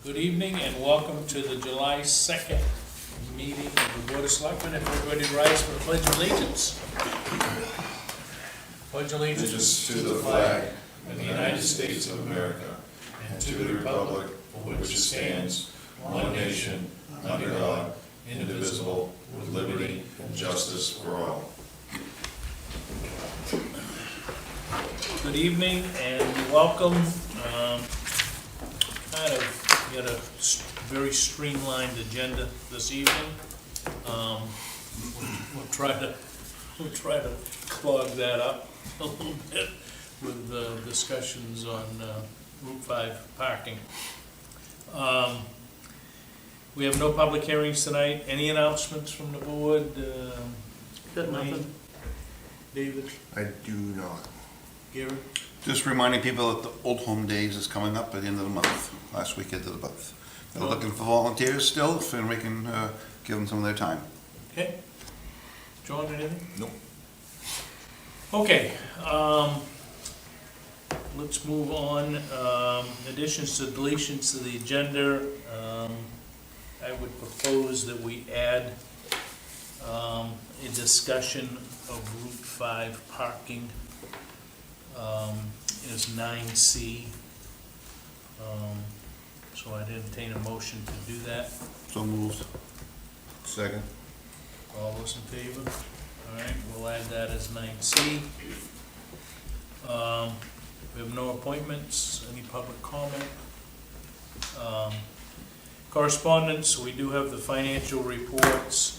Good evening and welcome to the July 2nd meeting of the Board of Selectmen. If we're ready to rise for the Pledge of Allegiance. Pledge allegiance to the flag of the United States of America and to the republic for which it stands, one nation, under God, indivisible, with liberty and justice for all. Good evening and welcome. Got a very streamlined agenda this evening. We'll try to clog that up a little bit with discussions on Route 5 parking. We have no public hearings tonight. Any announcements from the board? Got nothing. David? I do not. Gary? Just reminding people that the Old Home Days is coming up at the end of the month, last weekend of the month. They're looking for volunteers still, and we can give them some of their time. Okay. John, anything? Nope. Okay, let's move on. Additions to deletions to the agenda. I would propose that we add a discussion of Route 5 parking is 9C. So I'd entertain a motion to do that. So moved. Second. All those in favor? All right, we'll add that as 9C. We have no appointments. Any public comment? Correspondence, we do have the financial reports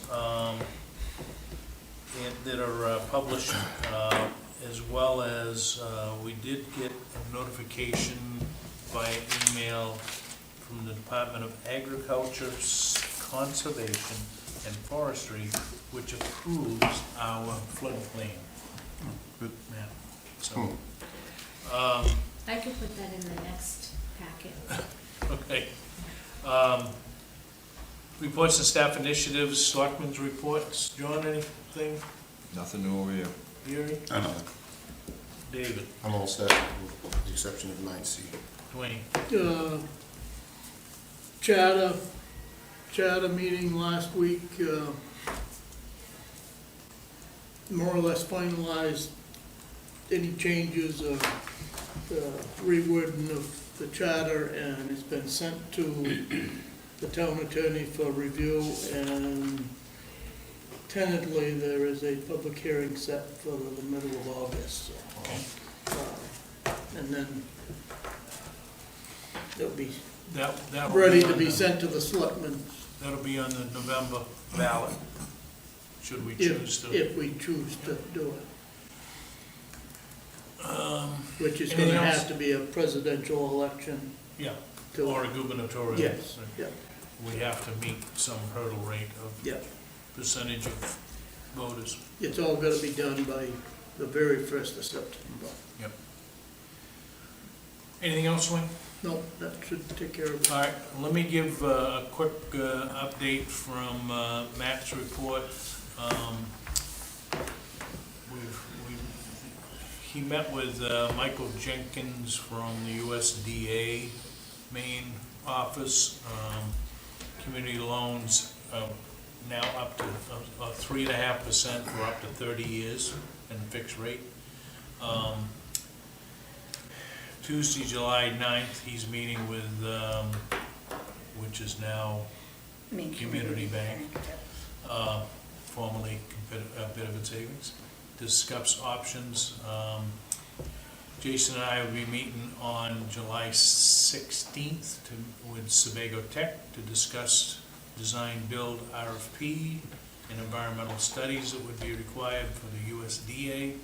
that are published, as well as we did get a notification via email from the Department of Agriculture, Conservation, and Forestry, which approves our floodplain. Good. Yeah. So, I could put that in the next packet. okay. Reports and staff initiatives, selectmen's reports. John, anything? Nothing new over here. Gary? I know. David? I'm all set, with the exception of 9C. Dwayne? Charter meeting last week, more or less finalized any changes of rewording of the charter, and it's been sent to the town attorney for review, and tentatively there is a public hearing set for the middle of August. So, and then it'll be That'll ready be to on be the- sent to the selectmen That'll be on the November ballot, should we choose to. if we choose to do it. Which is anything gonna else? have to be a presidential election Yeah, to. or a gubernatorial. Yes, yeah, We have to meet some hurdle rate of yeah. percentage of voters. It's all gotta be done by the very 1st of September. Yep. Anything else, Wayne? No, that should take care of it. All right, let me give a quick update from Matt's report. He met with Michael Jenkins from the USDA main office. Community loans now up to 3.5% for up to 30 years and fixed rate. Tuesday, July 9th, he's meeting with, which is now Community Bank, formerly Benefit Savings, discuss options. Jason and I will be meeting on July 16th with Sebago Tech to discuss design build RFP and environmental studies that would be required for the USDA.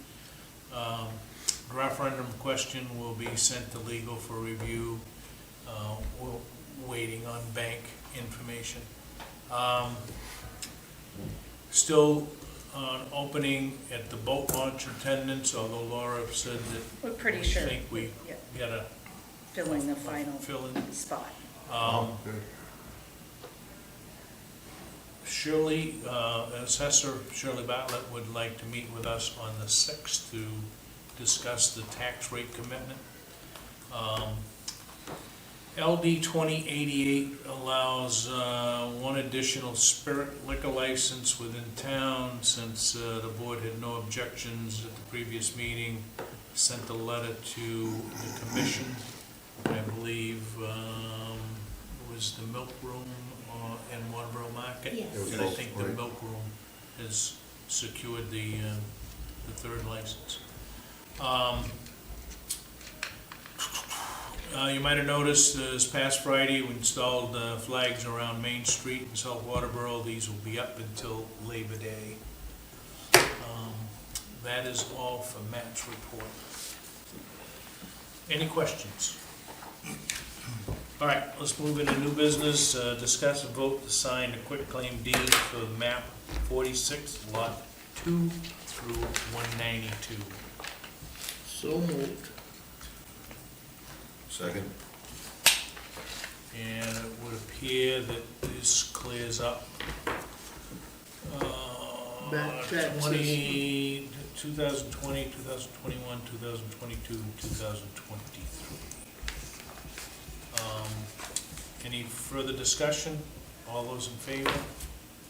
Referendum question will be sent to legal for review. We're waiting on bank information. Still on opening at the boat launch attendance, although Laura said that We're pretty we sure. think we Yeah, gotta filling the final fill in. spot. Good. Shirley, Assessor Shirley Bartlett would like to meet with us on the 6th to discuss the tax rate commitment. LD 2088 allows one additional spirit liquor license within town, since the board had no objections at the previous meeting. Sent a letter to the commission, I believe, it was the Milk Room and Waterboro Market. Yes. It was And I both, think the right. Milk Room has secured the third license. You might have noticed this past Friday, we installed flags around Main Street in South Waterboro. These will be up until Labor Day. That is all for Matt's report. Any questions? All right, let's move into new business. Discuss and vote to sign a quitclaim deed for map 46, lot 2 through 192. So moved. Second. And it would appear that this clears up Back taxes. 2020, 2021, 2022, 2023. Any further discussion? All those in favor?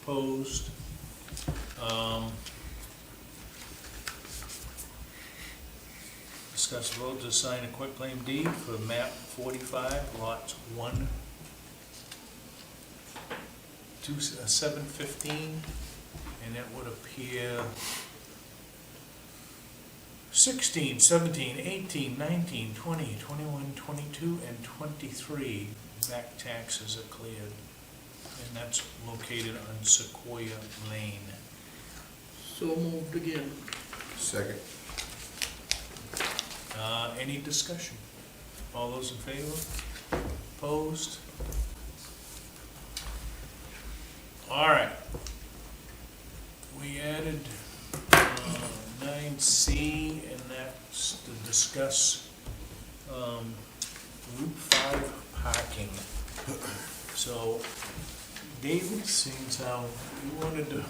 Opposed? Discuss vote to sign a quitclaim deed for map 45, lots 1 to 715, and it would appear 16, 17, 18, 19, 20, 21, 22, and 23 back taxes are cleared. And that's located on Sequoia Lane. So moved again. Second. Any discussion? All those in favor? Opposed? All right. We added 9C, and that's to discuss Route 5 parking. So, David, seems how you wanted to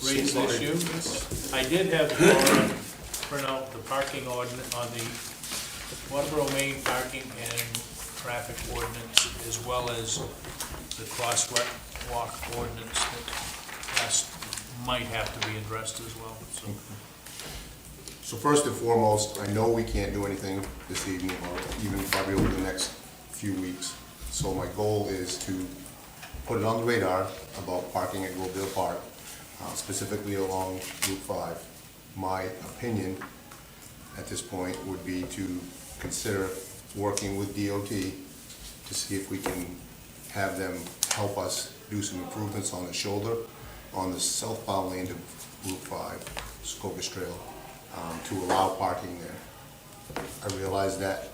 raise this issue. I did have Laura print out the parking ordinance on the Waterboro main parking and traffic ordinance, as well as the crosswalk ordinance that might have to be addressed as well, so. So first and foremost, I know we can't do anything this evening or even probably over the next few weeks. So my goal is to put it on the radar about parking at Goldale Park, specifically along Route 5. My opinion at this point would be to consider working with DOT to see if we can have them help us do some improvements on the shoulder on the southbound lane of Route 5, Scopus Trail, to allow parking there. I realize that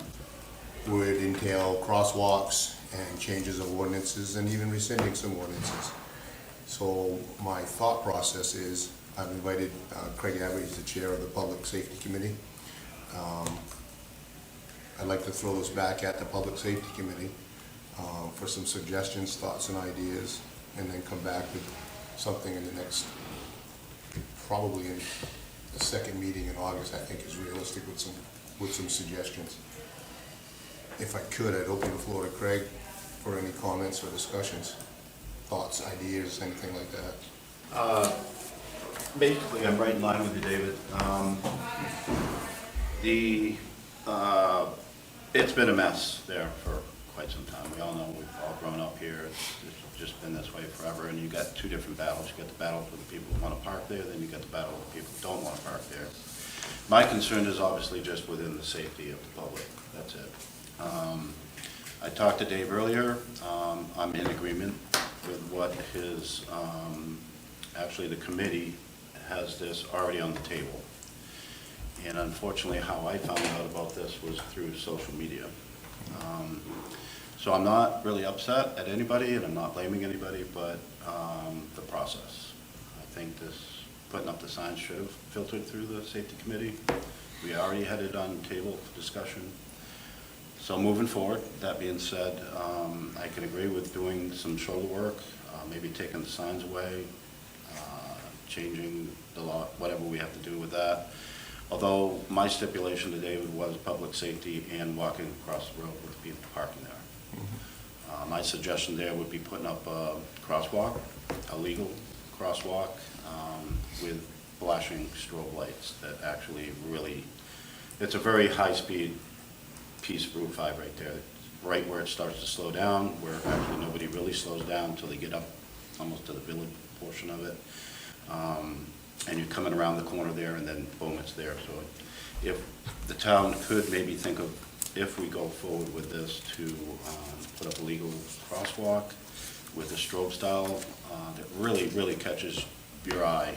would entail crosswalks and changes of ordinances and even rescinding some ordinances. So my thought process is, I've invited Craig Abbott, he's the chair of the Public Safety Committee. I'd like to throw this back at the Public Safety Committee for some suggestions, thoughts, and ideas, and then come back with something in the next, probably in the second meeting in August, I think is realistic with some suggestions. If I could, I'd open the floor to Craig for any comments or discussions, thoughts, ideas, anything like that. Basically, I'm right in line with you, David. It's been a mess there for quite some time. We all know, we've all grown up here. It's just been this way forever, and you've got two different battles. You got the battle with the people who want to park there, then you got the battle with the people who don't want to park there. My concern is obviously just within the safety of the public. That's it. I talked to Dave earlier. I'm in agreement with what his, actually the committee has this already on the table. And unfortunately, how I found out about this was through social media. So I'm not really upset at anybody, and I'm not blaming anybody, but the process. I think this, putting up the signs should have filtered through the safety committee. We already had it on the table for discussion. So moving forward, that being said, I can agree with doing some shoulder work, maybe taking the signs away, changing the law, whatever we have to do with that. Although my stipulation today was public safety and walking across the road with people parking there. My suggestion there would be putting up a crosswalk, a legal crosswalk, with flashing strobe lights that actually really, it's a very high-speed piece of Route 5 right there, right where it starts to slow down, where actually nobody really slows down until they get up almost to the village portion of it. And you're coming around the corner there, and then boom, it's there. So if the town could maybe think of, if we go forward with this, to put up a legal crosswalk with a strobe style that really, really catches your eye.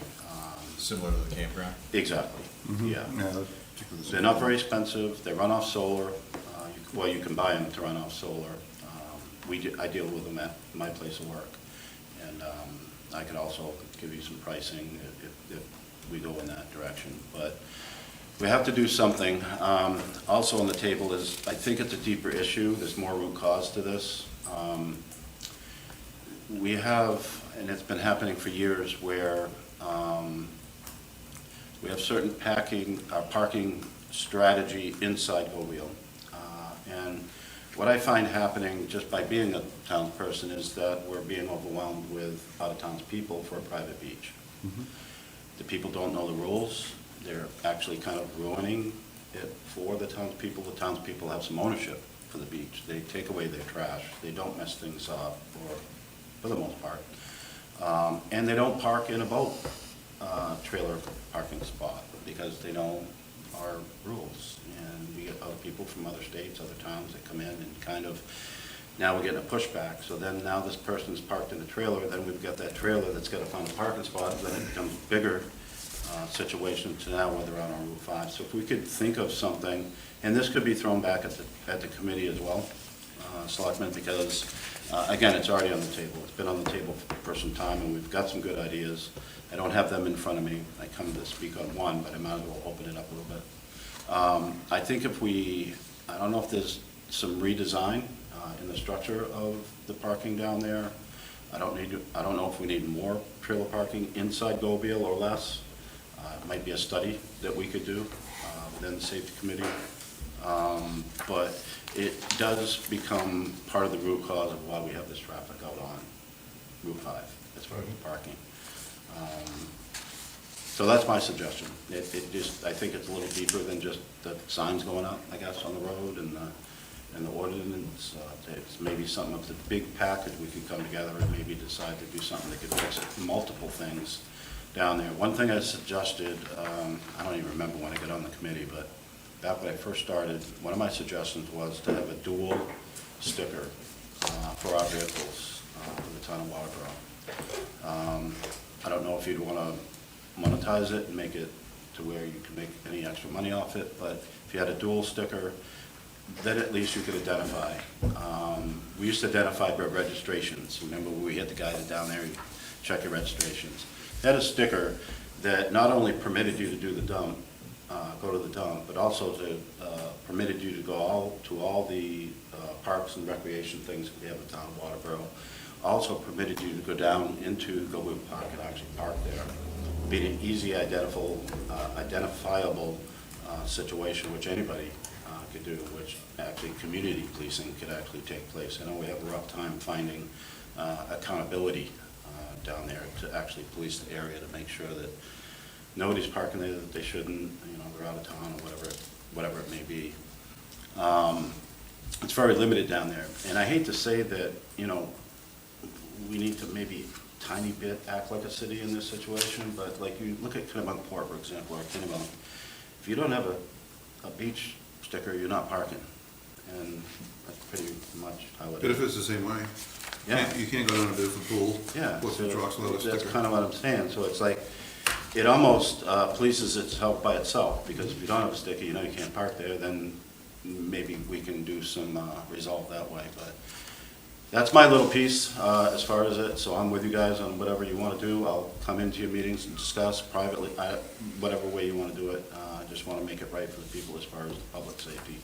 Similar to the campground? Exactly, yeah. Yeah, They're not very expensive, they run off solar. Well, you can buy them to run off solar. I deal with them at my place of work. And I could also give you some pricing if we go in that direction. But we have to do something. Also on the table is, I think it's a deeper issue, there's more root cause to this. We have, and it's been happening for years, where we have certain parking strategy inside Mobile. And what I find happening, just by being a town person, is that we're being overwhelmed with out-of-town people for a private beach. The people don't know the rules. They're actually kind of ruining it for the townspeople. The townspeople have some ownership for the beach. They take away their trash. They don't mess things up, for the most part. And they don't park in a boat trailer parking spot because they know our rules. And we get other people from other states, other towns that come in and kind of, now we're getting a pushback. So then now this person's parked in the trailer, then we've got that trailer that's got to find a parking spot, then it becomes bigger situation to now where they're out on Route 5. So if we could think of something, and this could be thrown back at the committee as well, Selectmen, because again, it's already on the table. It's been on the table for some time, and we've got some good ideas. I don't have them in front of me. I come to speak on one, but I might as well open it up a little bit. I think if I don't know if there's some redesign in the structure of the parking down there. I don't know if we need more trailer parking inside Gobiel or less. It might be a study that we could do within the safety committee. But it does become part of the root cause of why we have this traffic out on Route 5 as far as parking. So that's my suggestion. It just, I think it's a little deeper than just the signs going up, I guess, on the road and the ordinance. It's maybe something of the big package we could come together and maybe decide to do something that could fix multiple things down there. One thing I suggested, I don't even remember when I got on the committee, but back when I first started, one of my suggestions was to have a dual sticker for our vehicles for the town of Waterboro. I don't know if you'd want to monetize it and make it to where you can make any extra money off it, but if you had a dual sticker, then at least you could identify. We used to identify by registrations. Remember when we had the guys down there, you check your registrations. They had a sticker that not only permitted you to do the dump, go to the dump, but also permitted you to go to all the parks and recreation things that we have in town of Waterboro. Also permitted you to go down into Goodwood Park and actually park there. Being an easy identifiable situation which anybody could do, which actually community policing could actually take place. I know we have a rough time finding accountability down there to actually police the area to make sure that nobody's parking there that they shouldn't, they're out of town or whatever it may be. It's very limited down there. And I hate to say that, we need to maybe tiny bit act like a city in this situation, but like you look at Kennebunkport, for example, or Kennebunk, if you don't have a beach sticker, you're not parking. And that's pretty much how it is. Bedford's the same way. Yeah. You can't go down to Bedford Pool. Yeah, Put the trucks without a sticker. that's kind of what I'm saying. So it's like, it almost polices itself by itself, because if you don't have a sticker, you can't park there, then maybe we can do some resolve that way. But that's my little piece as far as it. So I'm with you guys on whatever you want to do. I'll come into your meetings and discuss privately, whatever way you want to do it. I just want to make it right for the people as far as the public safety.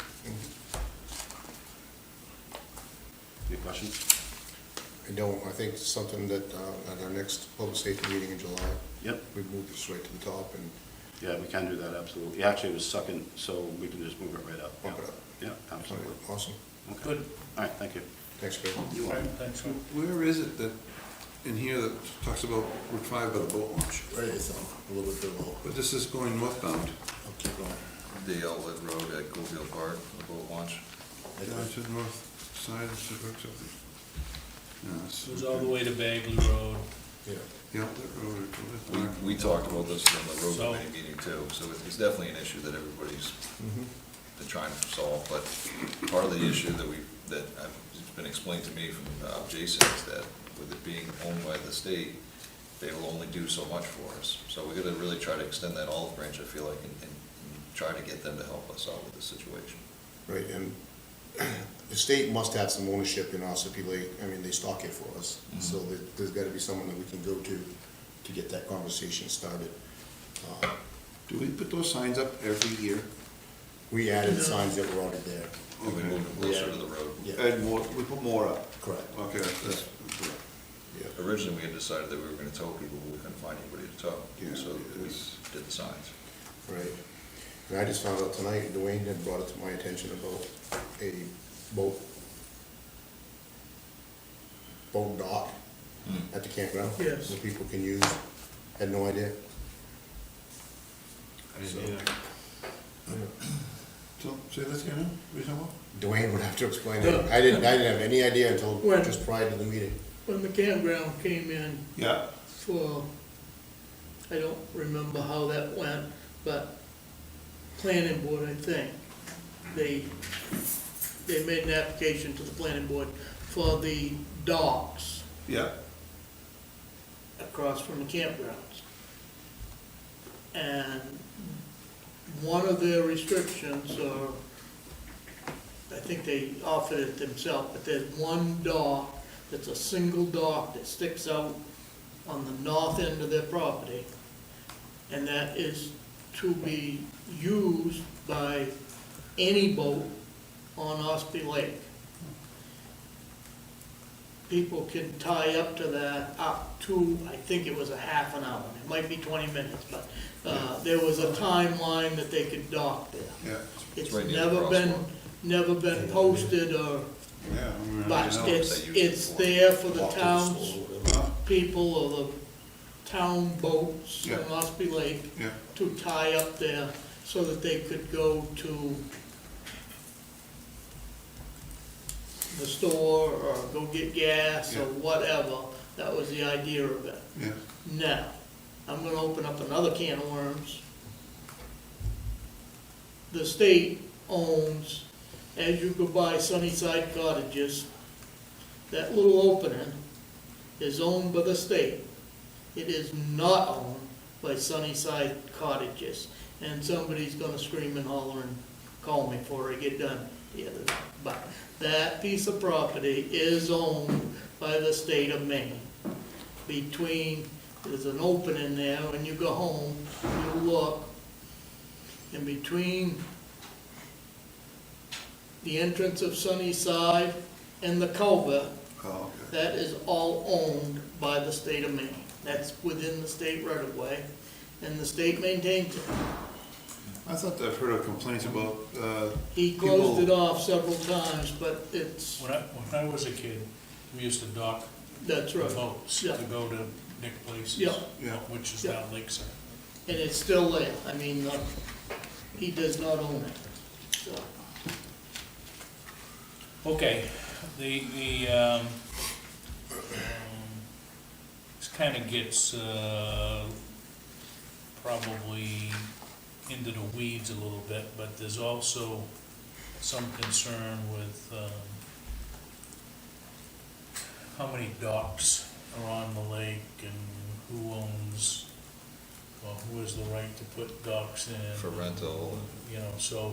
Any questions? I don't, I think something that at our next public safety meeting in July, Yep. we move this right to the top and Yeah, we can do that, absolutely. Actually, it was second, so we can just move it right up. Bump it up. Yeah, absolutely. Awesome. Okay. Good. All right, thank you. Thanks, Bill. All right, thanks. Where is it that, in here that talks about Route 5 by the boat launch? Right, it's a little bit below. But this is going northbound. I'll keep going. The outlet road at Goodfield Park, the boat launch. Down to the north side of the road, something. Yeah, it's- Goes all the way to Bagley Road. Yeah. The outlet road. We talked about this in the road So- committee meeting too, so it's definitely an issue that everybody's been trying to solve, but part of the issue it's been explained to me from Jason is that with it being owned by the state, they will only do so much for us. So we gotta really try to extend that olive branch, I feel like, and try to get them to help us out with the situation. Right, and the state must have some ownership in Ossipee Lake. I mean, they stock it for us, so there's gotta be someone that we can go to get that conversation started. Do we put those signs up every year? We added signs that were already there. And we moved them closer to the road. Yeah, Add more, we put more up. correct. Okay, that's, Yeah. Originally, we had decided that we were gonna tow people, but we couldn't find anybody to tow, Yeah, so we it's- did the signs. Right. And I just found out tonight, Dwayne had brought it to my attention about a boat dock at the campground. Yes. That people can use. Had no idea. I didn't So- either. so, say this again, what are you talking about? Dwayne would have to explain it. I didn't have any idea until When? just prior to the meeting. When the campground came in Yeah. for, I don't remember how that went, but planning board, I think, they made an application to the planning board for the docks Yeah. across from the campgrounds. And one of their restrictions, or I think they offered it themselves, but there's one dock that's a single dock that sticks out on the north end of their property, and that is to be used by any boat on Ospey Lake. People can tie up to that up to, I think it was a half an hour, it might be 20 minutes, but there was a timeline that they could dock there. Yeah. It's right near the never been posted or, Yeah. but know it's, they use it it's for there for the Walk to the towns, store or whatever. people or the town boats Yeah. on Ospey Lake Yeah. to tie up there so that they could go to the store or go get gas or Yeah. whatever. That was the idea of it. Yeah. Now, I'm gonna open up another can of worms. The state owns, as you go by Sunnyside Cottages, that little opening is owned by the state. It is not owned by Sunnyside Cottages. And somebody's gonna scream and holler and call me before I get done the other day. But that piece of property is owned by the state of Maine. There's an opening there, when you go home, you look, in between the entrance of Sunnyside and the culvert, Oh, okay. that is all owned by the state of Maine. That's within the state right of way, and the state maintains it. I thought I've heard of complaints about, He closed it People- off several times, but it's, When I was a kid, we used to dock that's the right. boats Yeah. to go to Nick Places. Yeah. Yeah. Which is Yeah. now Lakeside. And it's still there. I mean, he does not own it, so. Okay, this kind of gets, probably into the weeds a little bit, but there's also some concern with, how many docks are on the lake and who owns, well, who has the right to put docks in. For rental. You know, so,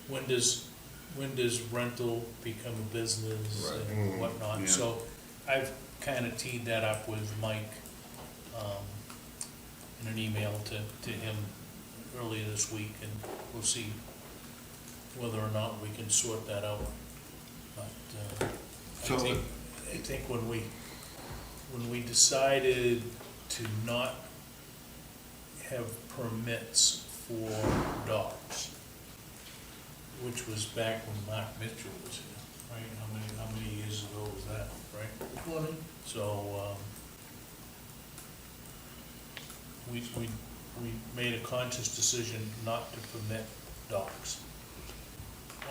when does rental become a business Right. and whatnot? Yeah. So I've kind of teed that up with Mike in an email to him earlier this week, and we'll see whether or not we can sort that out. But So- I think when we decided to not have permits for docks, which was back when Mark Mitchell was here, right? How many years ago was that, right? 20. So, we made a conscious decision not to permit docks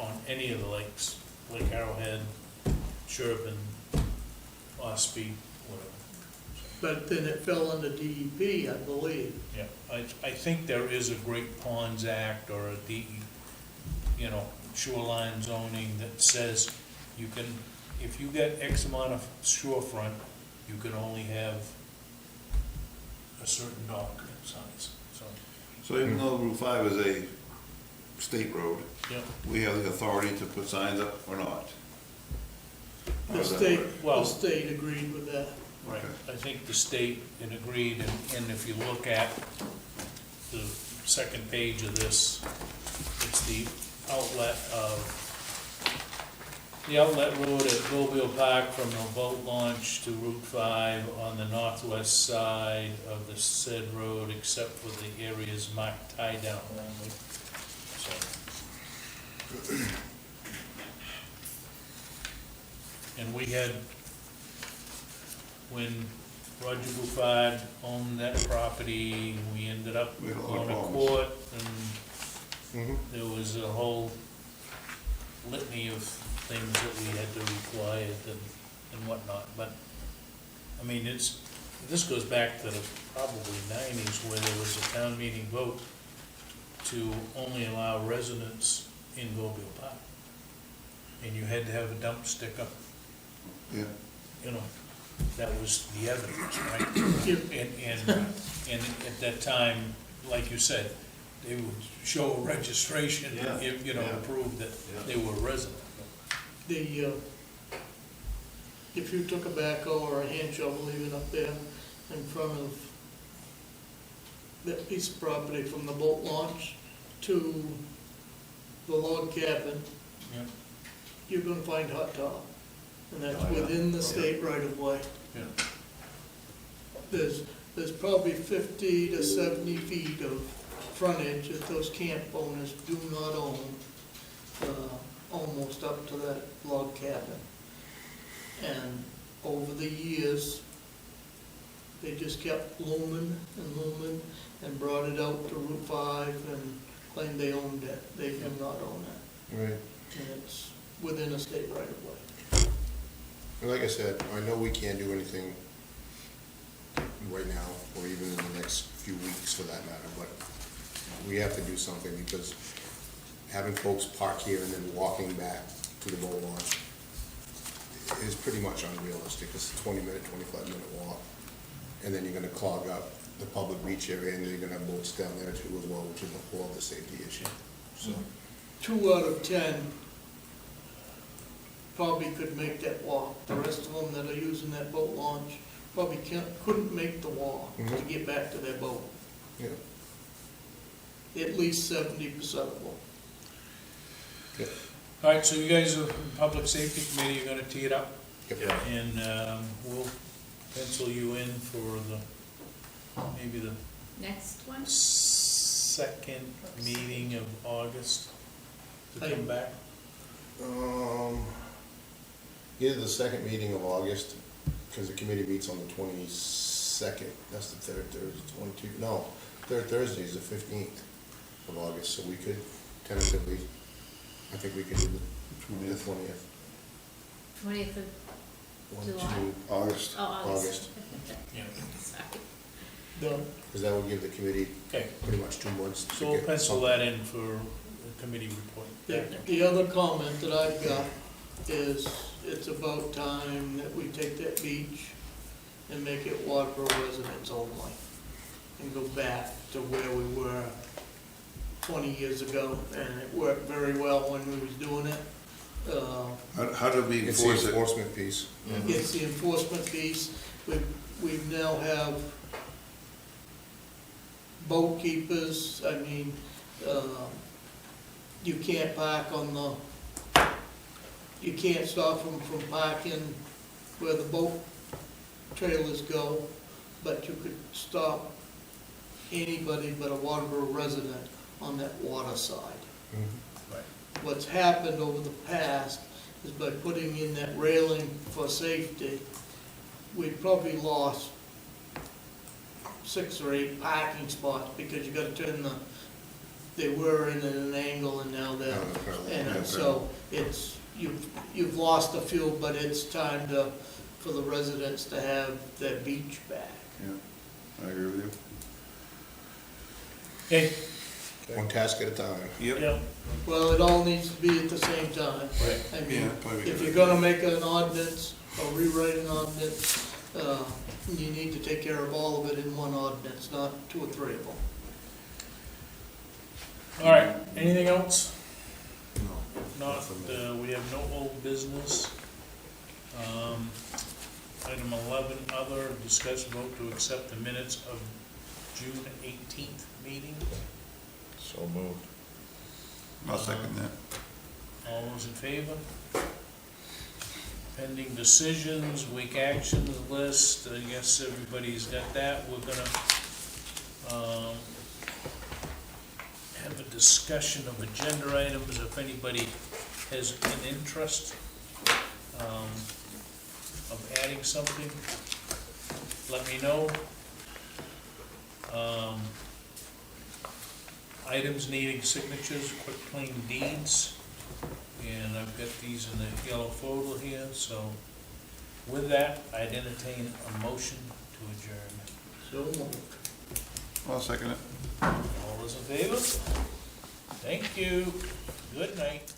on any of the lakes, Lake Arrowhead, Sherburne, Ospey, whatever. But then it fell under DEP, I believe. Yeah, I think there is a Great Ponds Act or a shoreline zoning that says you can, if you get X amount of shorefront, you can only have a certain dock size, so, So even though Route 5 is a state road, yeah. we have the authority to put signs up or not? How The does that state, work? Well- the state agreed with that. Right, Okay. I think the state had agreed, and if you look at the second page of this, it's the outlet road at Groville Park from the boat launch to Route 5 on the northwest side of the said road, except for the areas marked tie down only. So. And we had, when Roger Buffard owned that property, we ended up We had a lot of going to problems. court, and Mhm. there was a whole litany of things that we had to require and whatnot, but, I mean, this goes back to the probably 90s, where there was a town meeting vote to only allow residents in Groville Park. And you had to have a dump sticker, Yeah. that was the evidence, right? Yep. And at that time, like you said, they would show a registration, Yeah, if, yeah. prove that Yeah. they were resident. If you took a backhoe or a hand shovel, even up there in front of that piece of property from the boat launch to the log cabin, Yeah. you're gonna find hot top. And that's Oh, yeah. within the state right of way. Yeah. There's probably 50 to 70 feet of frontage that those camp owners do not own, almost up to that log cabin. And over the years, they just kept looming and brought it out to Route 5 and claimed they owned it. They do not own it, Right. and it's within a state right of way. And like I said, I know we can't do anything right now, or even in the next few weeks for that matter, but we have to do something, because having folks park here and then walking back to the boat launch is pretty much unrealistic. It's a 20-minute, 25-minute walk, and then you're gonna clog up the public beach area, and you're gonna have boats down there too as well, which is a whole other safety issue, so. 2 out of 10 probably could make that walk. The rest of them that are using that boat launch probably couldn't make the walk to Mhm. get back to their boat. Yeah. At least 70% of them. All right, so you guys are Public Safety Committee, you're gonna tee it up, Yeah. and we'll pencil you in for maybe the Next one? second meeting of August to come back. Either the second meeting of August, because the committee meets on the 22nd, that's the third Thursday, 22, no, third Thursday is the 15th of August, so we could tentatively, I think we could do the 20th. 20th of One, July. two, August. Oh, August. Yeah. Sorry. Done. because that would give the committee Okay, pretty much 2 months to so we'll get pencil something. that in for the committee report. The other comment that I've got is it's about time that we take that beach and make it Waterboro residents only, and go back to where we were 20 years ago, and it worked very well when we was doing it. How do we It's the enforce it? enforcement piece. It's the enforcement piece. We now have boat keepers. I mean, you can't park you can't stop them from parking where the boat trailers go, but you could stop anybody but a Waterboro resident on that water side. Right. What's happened over the past is by putting in that railing for safety, we've probably lost 6 or 8 parking spots because you gotta turn they were in an angle and now they're, and so it's, you've lost a few, but it's time for the residents to have their beach back. Yeah, I agree with you. Okay. One task at a time. Yeah. Well, it all needs to be at the same time. Right. I Yeah, mean, probably if good. you're gonna make an ordinance or rewrite an ordinance, you need to take care of all of it in one ordinance, not 2 or 3 of them. All right, anything else? No. If not, we have no old business. Item 11, other, discuss vote to accept the minutes of June 18th meeting. So moved. I'll second that. All those in favor? Pending decisions, week actions list, I guess everybody's got that. We're gonna have a discussion of agenda items, if anybody has an interest of adding something, let me know. Items needing signatures, quitclaim deeds, and I've got these in the yellow folder here, so with that, I'd entertain a motion to adjourn. So moved. I'll second it. All those in favor? Thank you. Good night.